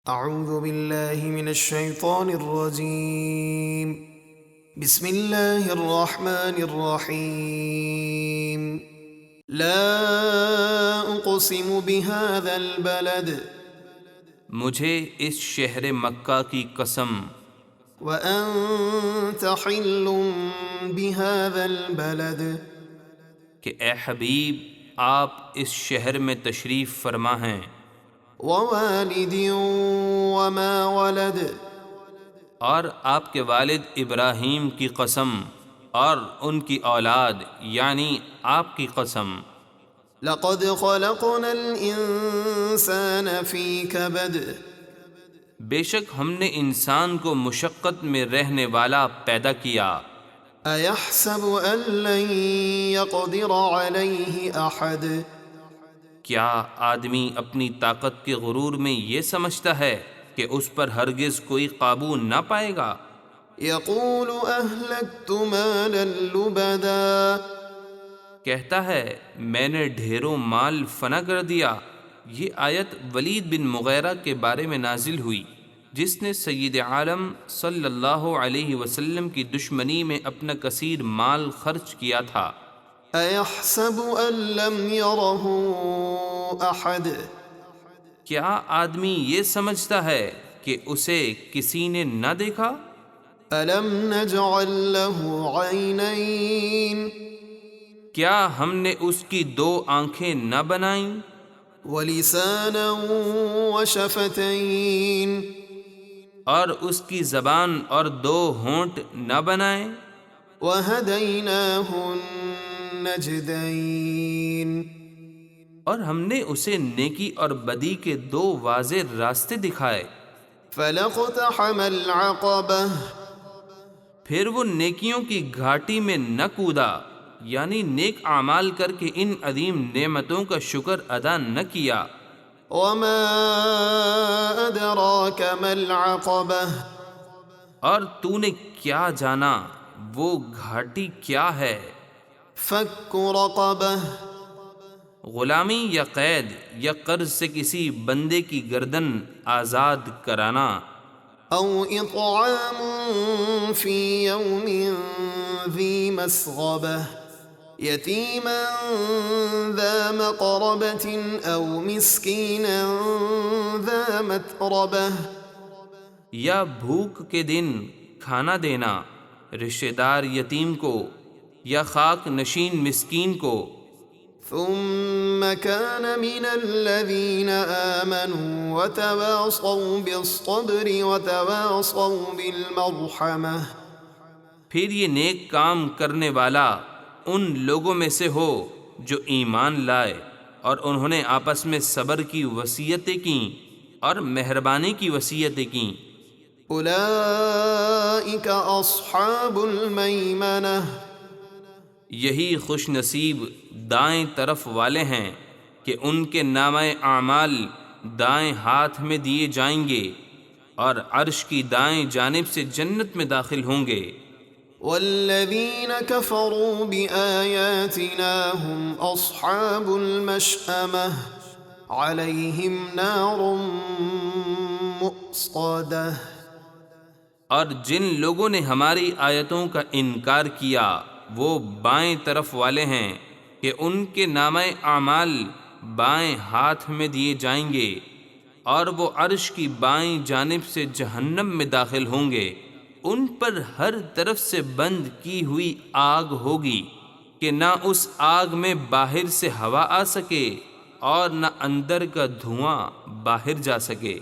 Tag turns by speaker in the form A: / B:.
A: اعوذ باللہ من الشیطان الرجیم بسم اللہ الرحمن الرحیم لا اقسم بهذا البلد
B: مجھے اس شہر مکہ کی قسم،
A: وانت حل بهذا البلد
B: کہ اے حبیب آپ اس شہر میں تشریف فرما ہیں،
A: ووالد وما ولد
B: اور آپ کے والد ابراہیم کی قسم اور ان کی اولاد یعنی آپ کی قسم،
A: لقد خلقنا الانسان في كبد
B: بے شک ہم نے انسان کو مشقت میں رہنے والا پیدا کیا،
A: ایحسب ان لن يقدر عليه احد
B: کیا آدمی اپنی طاقت کے غرور میں یہ سمجھتا ہے کہ اس پر ہرگز کوئی قابو نہ پائے گا؟
A: يقول اهلكت مالا لبدا
B: کہتا ہے میں نے ڈھیروں مال فنا کر دیا۔ یہ آیت ولید بن مغیرہ کے بارے میں نازل ہوئی جس نے سید عالم صلی اللہ علیہ وسلم کی دشمنی میں اپنا کثیر مال خرچ کیا تھا۔
A: ایحسب ان لم يره احد
B: کیا آدمی یہ سمجھتا ہے کہ اسے کسی نے نہ دیکھا؟
A: الم نجعل له عینین
B: کیا ہم نے اس کی دو آنکھیں نہ بنائیں
A: ولسانا وشفتین
B: اور اس کی زبان اور دو ہونٹ نہ بنائیں؟
A: وہدیناہ النجدین
B: اور ہم نے اسے نیکی اور بدی کے دو واضح راستے دکھائے۔
A: فلاقتحم العقبہ
B: پھر وہ نیکیوں کی گھاٹی میں نہ کودا، یعنی نیک اعمال کر کے ان عظیم نعمتوں کا شکر ادا نہ کیا۔
A: وما ادراک ما العقبہ
B: اور تو نے کیا جانا وہ گھاٹی کیا ہے؟
A: فک رقبہ
B: غلامی یا قید یا قرض سے کسی بندے کی گردن آزاد کرانا،
A: او اطعام فی یوم ذی مسغبہ یتیما ذا مقربة او مسکینا ذا متربہ
B: یا بھوک کے دن کھانا دینا رشتہ دار یتیم کو یا خاک نشین مسکین کو۔
A: ثم كان من الذين آمنوا وتواصوا بالصبر وتواصوا بالمرحمة
B: پھر یہ نیک کام کرنے والا ان لوگوں میں سے ہو جو ایمان لائے اور انہوں نے آپس میں صبر کی وصیتیں کیں اور مہربانی کی وصیتیں کیں۔
A: اولئك اصحاب المیمنہ
B: یہی خوش نصیب دائیں طرف والے ہیں کہ ان کے نامہ اعمال دائیں ہاتھ میں دیے جائیں گے اور عرش کی دائیں جانب سے جنت میں داخل ہوں گے۔
A: والذین کفروا بآیاتنا هم اصحاب المشأمہ علیہم نار مؤصدہ
B: اور جن لوگوں نے ہماری آیتوں کا انکار کیا وہ بائیں طرف والے ہیں کہ ان کے نامہ اعمال بائیں ہاتھ میں دیے جائیں گے اور وہ عرش کی بائیں جانب سے جہنم میں داخل ہوں گے۔ ان پر ہر طرف سے بند کی ہوئی آگ ہوگی کہ نہ اس آگ میں باہر سے ہوا آ سکے اور نہ اندر کا دھواں باہر جا سکے۔